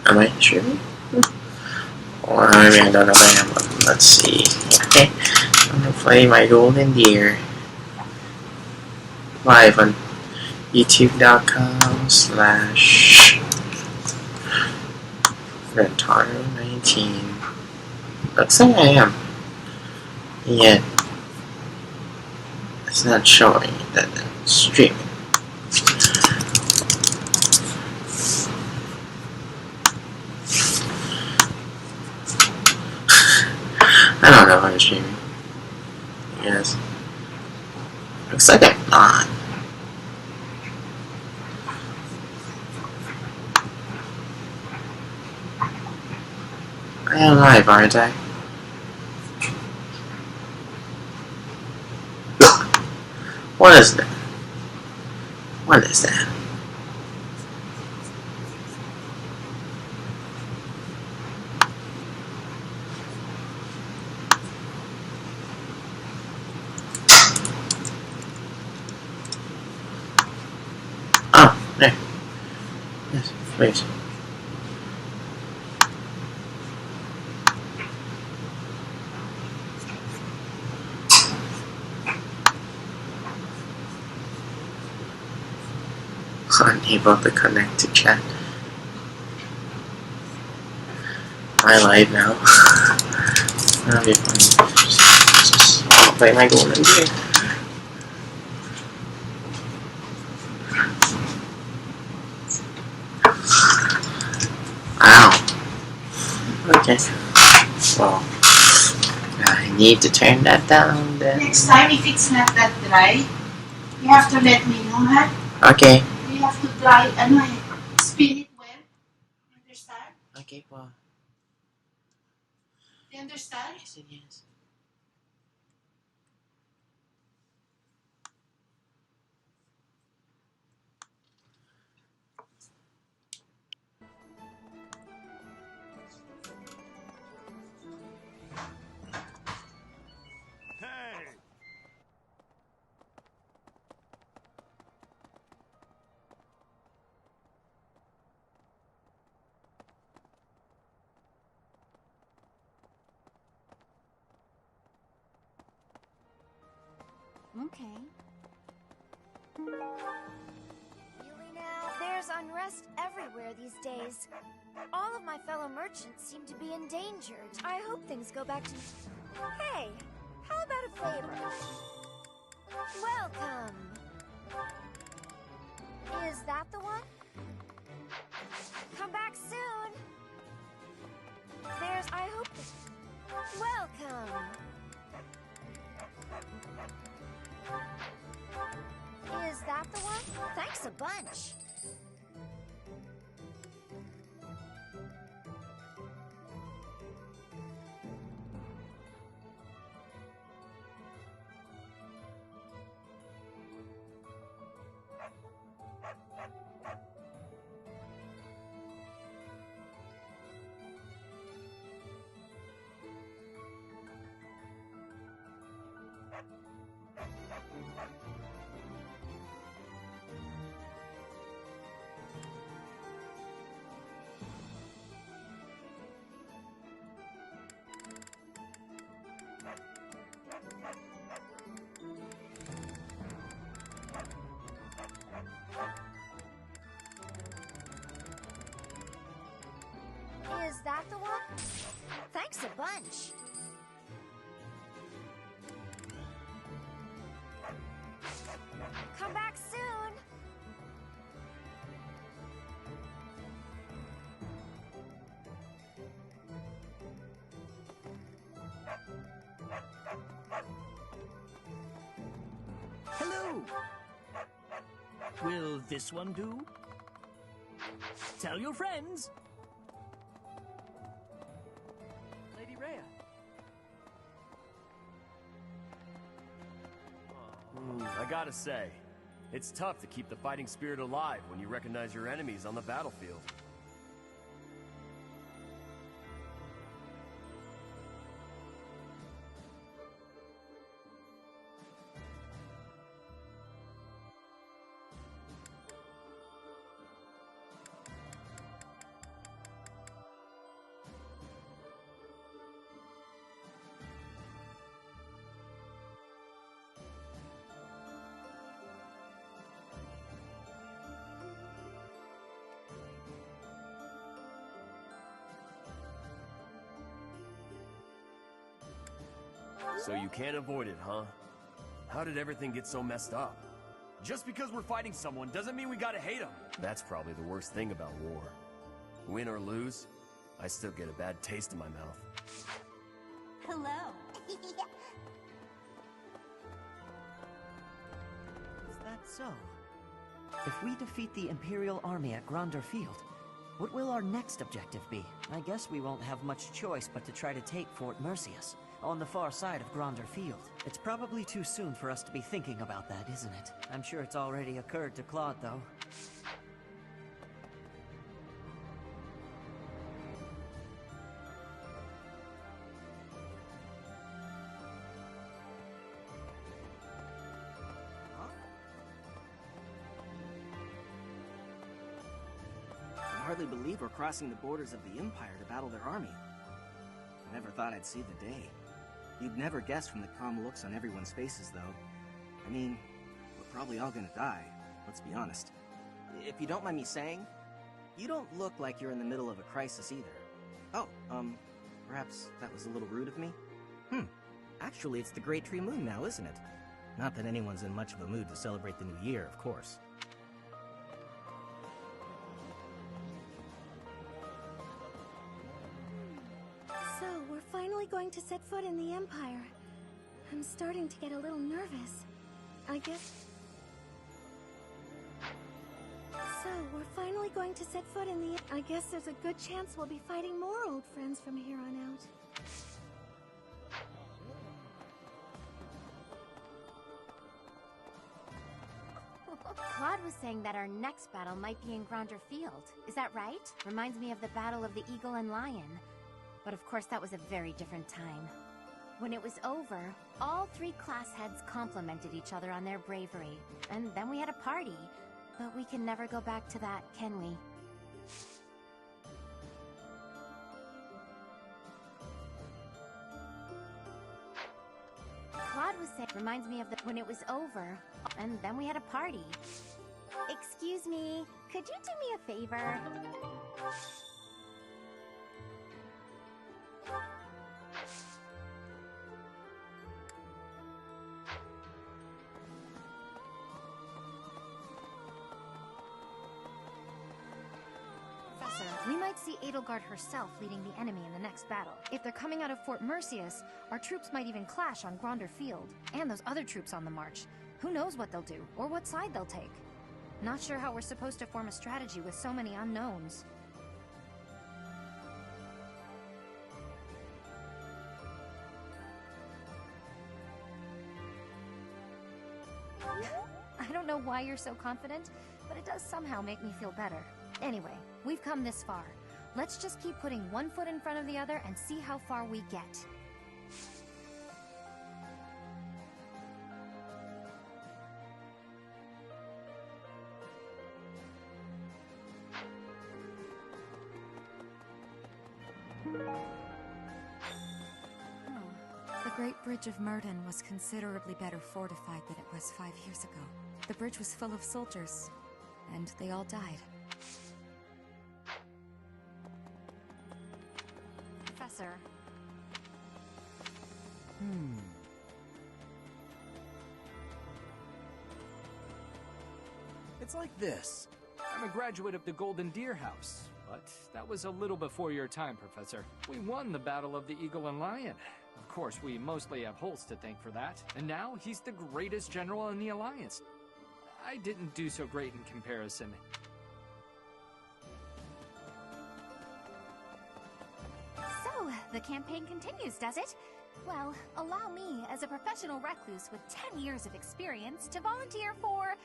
Am I streaming? Or maybe I don't know where I am, but let's see. Okay, I'm gonna play my Golden Deer live on youtube.com/Rentaro19. Looks like I am. Yet, it's not showing that I'm streaming. I don't know if I'm streaming. Yes. Looks like I'm not. I am live, aren't I? What is that? What is that? Oh, there. Yes, please. Unable to connect to chat. Am I live now? That'll be funny. I'll play my Golden Deer. Wow. Okay. Well, I need to turn that down then. Next time, if it's not that dry, you have to let me know, huh? Okay. You have to dry, spin it well. You understand? Okay, well. You understand? Yes, yes. Hey! Okay. Really now? There's unrest everywhere these days. All of my fellow merchants seem to be endangered. I hope things go back to... Hey, how about a favor? Welcome. Is that the one? Come back soon. There's... I hope... Welcome. Is that the one? Thanks a bunch. Is that the one? Thanks a bunch. Come back soon. Hello! Will this one do? Tell your friends! Lady Rhea. I gotta say, it's tough to keep the fighting spirit alive when you recognize your enemies on the battlefield. So you can't avoid it, huh? How did everything get so messed up? Just because we're fighting someone doesn't mean we gotta hate them. That's probably the worst thing about war. Win or lose, I still get a bad taste in my mouth. Hello. Is that so? If we defeat the Imperial army at Gronder Field, what will our next objective be? I guess we won't have much choice but to try to take Fort Mercius, on the far side of Gronder Field. It's probably too soon for us to be thinking about that, isn't it? I'm sure it's already occurred to Claude, though. I hardly believe we're crossing the borders of the Empire to battle their army. I never thought I'd see the day. You'd never guess from the calm looks on everyone's faces, though. I mean, we're probably all gonna die, let's be honest. If you don't mind me saying, you don't look like you're in the middle of a crisis either. Oh, perhaps that was a little rude of me? Actually, it's the Great Tree Moon now, isn't it? Not that anyone's in much of a mood to celebrate the new year, of course. So, we're finally going to set foot in the Empire. I'm starting to get a little nervous. I guess... So, we're finally going to set foot in the... I guess there's a good chance we'll be fighting more old friends from here on out. Claude was saying that our next battle might be in Gronder Field. Is that right? Reminds me of the Battle of the Eagle and Lion. But of course that was a very different time. When it was over, all three class heads complimented each other on their bravery. And then we had a party. But we can never go back to that, can we? Claude was saying, reminds me of the when it was over, and then we had a party. Excuse me, could you do me a favor? Professor, we might see Edelgard herself leading the enemy in the next battle. If they're coming out of Fort Mercius, our troops might even clash on Gronder Field. And those other troops on the march. Who knows what they'll do, or what side they'll take. Not sure how we're supposed to form a strategy with so many unknowns. I don't know why you're so confident, but it does somehow make me feel better. Anyway, we've come this far. Let's just keep putting one foot in front of the other and see how far we get. The Great Bridge of Murden was considerably better fortified than it was 5 years ago. The bridge was full of soldiers, and they all died. Professor. It's like this. I'm a graduate of the Golden Deer House, but that was a little before your time, Professor. We won the Battle of the Eagle and Lion. Of course, we mostly have Holst to thank for that. And now he's the greatest general in the Alliance. I didn't do so great in comparison. So, the campaign continues, does it? Well, allow me, as a professional recluse with 10 years of experience, to volunteer for,